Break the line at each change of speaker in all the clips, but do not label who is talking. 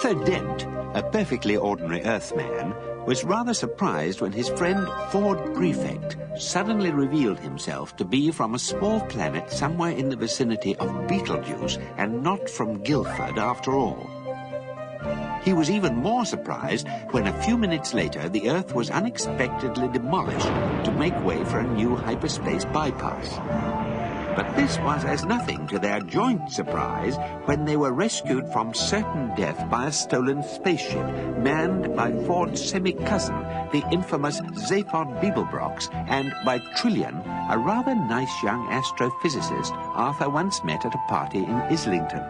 Arthur Dent, a perfectly ordinary Earthman, was rather surprised when his friend Ford Prefect suddenly revealed himself to be from a small planet somewhere in the vicinity of Betelgeuse and not from Guildford after all. He was even more surprised when a few minutes later the Earth was unexpectedly demolished to make way for a new hyperspace bypass. But this was as nothing to their joint surprise when they were rescued from certain death by a stolen spaceship manned by Ford's semi-cousin, the infamous Zaphod Beeblebrox, and by Trillian, a rather nice young astrophysicist Arthur once met at a party in Islington.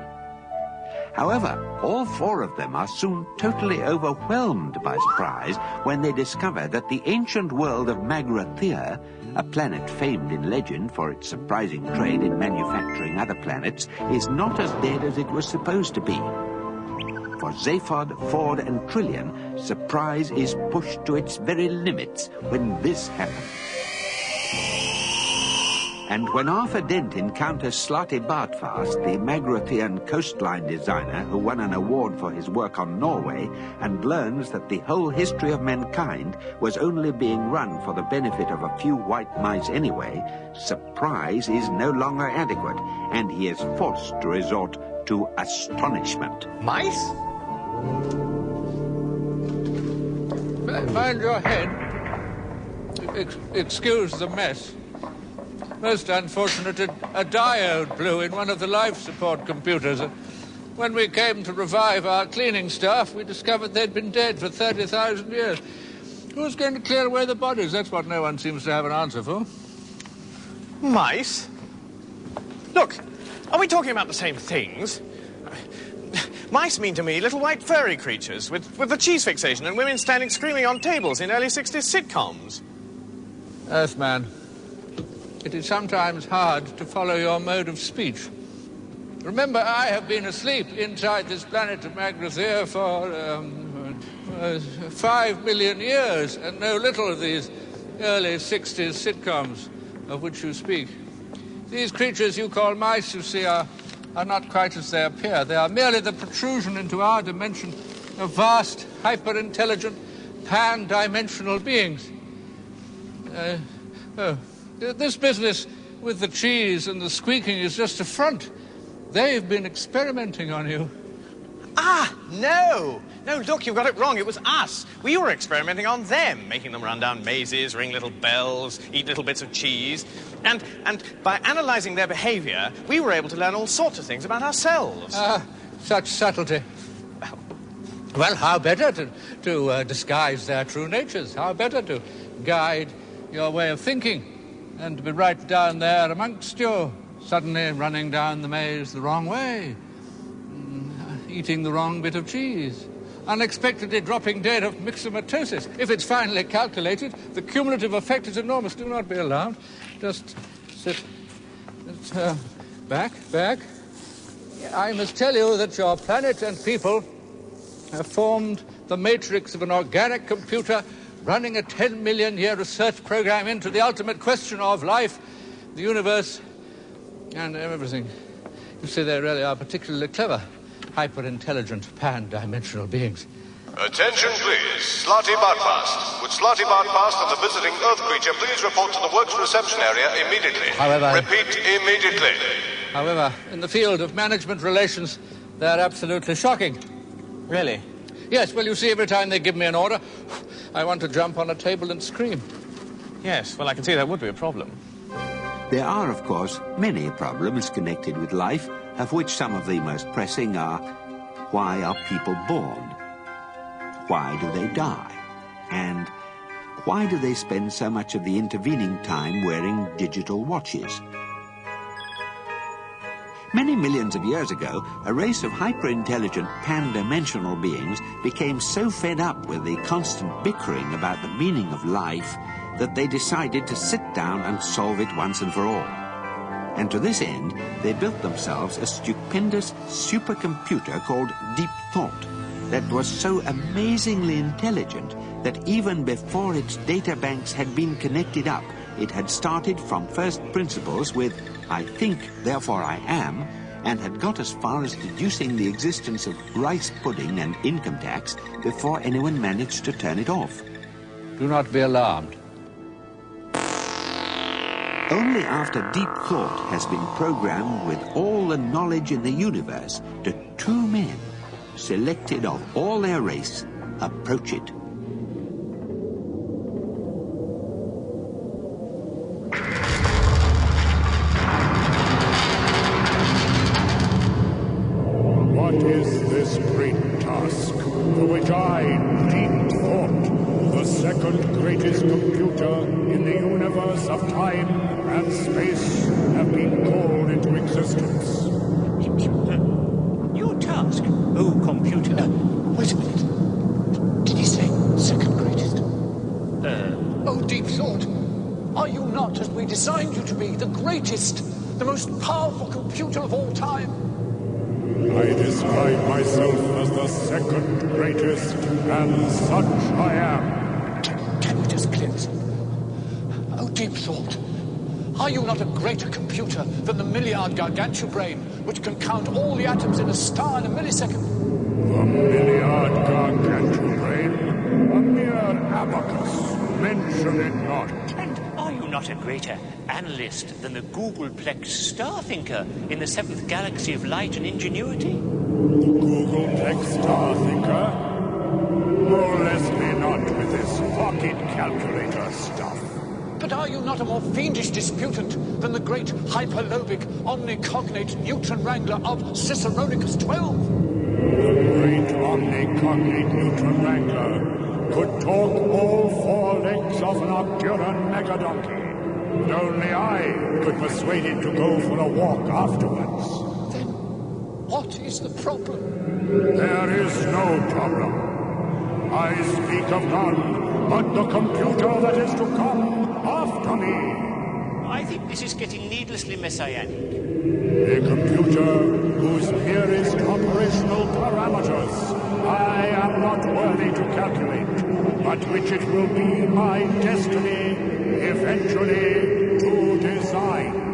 However, all four of them are soon totally overwhelmed by surprise when they discover that the ancient world of Magrathea, a planet famed in legend for its surprising trade in manufacturing other planets, is not as dead as it was supposed to be. For Zaphod, Ford, and Trillian, surprise is pushed to its very limits when this happens. And when Arthur Dent encounters Slotty Bartfast, the Magrathean coastline designer who won an award for his work on Norway, and learns that the whole history of mankind was only being run for the benefit of a few white mice anyway, surprise is no longer adequate, and he is forced to resort to astonishment.
Mice?
Mind your head. Excuse the mess. Most unfortunate, a diode blew in one of the life support computers. When we came to revive our cleaning staff, we discovered they'd been dead for 30,000 years. Who's going to clear away the bodies? That's what no one seems to have an answer for.
Mice? Look, are we talking about the same things? Mice mean to me little white furry creatures with a cheese fixation and women standing screaming on tables in early 60s sitcoms.
Earthman, it is sometimes hard to follow your mode of speech. Remember, I have been asleep inside this planet of Magrathea for 5 million years and know little of these early 60s sitcoms of which you speak. These creatures you call mice, you see, are not quite as they appear. They are merely the protrusion into our dimension of vast, hyper-intelligent, pan-dimensional beings. This business with the cheese and the squeaking is just a front. They've been experimenting on you.
Ah, no! No, look, you've got it wrong. It was us. We were experimenting on them, making them run down mazes, ring little bells, eat little bits of cheese. And by analysing their behaviour, we were able to learn all sorts of things about ourselves.
Such subtlety. Well, how better to disguise their true natures? How better to guide your way of thinking? And to be right down there amongst you, suddenly running down the maze the wrong way, eating the wrong bit of cheese, unexpectedly dropping dead of myxomatosis. If it's finally calculated, the cumulative effect is enormous. Do not be alarmed. Just sit. Back. I must tell you that your planet and people have formed the matrix of an organic computer running a 10-million-year research program into the ultimate question of life, the universe, and everything. You see, they really are particularly clever, hyper-intelligent, pan-dimensional beings.
Attention, please. Slotty Bartfast. Would Slotty Bartfast and the visiting Earth creature please report to the works reception area immediately? Repeat, immediately.
However, in the field of management relations, they're absolutely shocking.
Really?
Yes, well, you see, every time they give me an order, I want to jump on a table and scream.
Yes, well, I can see that would be a problem.
There are, of course, many problems connected with life, of which some of the most pressing are: why are people born? Why do they die? And why do they spend so much of the intervening time wearing digital watches? Many millions of years ago, a race of hyper-intelligent pan-dimensional beings became so fed up with the constant bickering about the meaning of life that they decided to sit down and solve it once and for all. And to this end, they built themselves a stupendous supercomputer called Deep Thought that was so amazingly intelligent that even before its databanks had been connected up, it had started from first principles with "I think, therefore I am," and had got as far as deducing the existence of rice pudding and income tax before anyone managed to turn it off.
Do not be alarmed.
Only after deep thought has been programmed with all the knowledge in the universe do two men, selected of all their race, approach it.
What is this great task for which I, deep thought, the second greatest computer in the universe of time and space, have been called into existence?
Your task, oh computer.
Wait a minute. Did he say second greatest? Oh, deep thought. Are you not, as we designed you to be, the greatest, the most powerful computer of all time?
I describe myself as the second greatest, and such I am.
Can we just clear this up? Oh, deep thought. Are you not a greater computer than the Milliard Gargantubrain, which can count all the atoms in a star in a millisecond?
The Milliard Gargantubrain? A mere abacus. Mention it not.
And are you not a greater analyst than the Googleplex Starthinker in the 7th galaxy of light and ingenuity?
Googleplex Starthinker? Molest me not with this pocket calculator stuff.
But are you not a more fiendish disputant than the great hyperlobic omnicognate neutron wrangler of Ciceronicus 12?
The great omnicognate neutron wrangler could talk all four legs of an Octuran megadonkey. But only I could persuade it to go for a walk afterwards.
Then what is the problem?
There is no problem. I speak of none but the computer that is to come after me.
I think this is getting needlessly messianic.
A computer whose merest operational parameters I am not worthy to calculate, but which it will be my destiny eventually to design.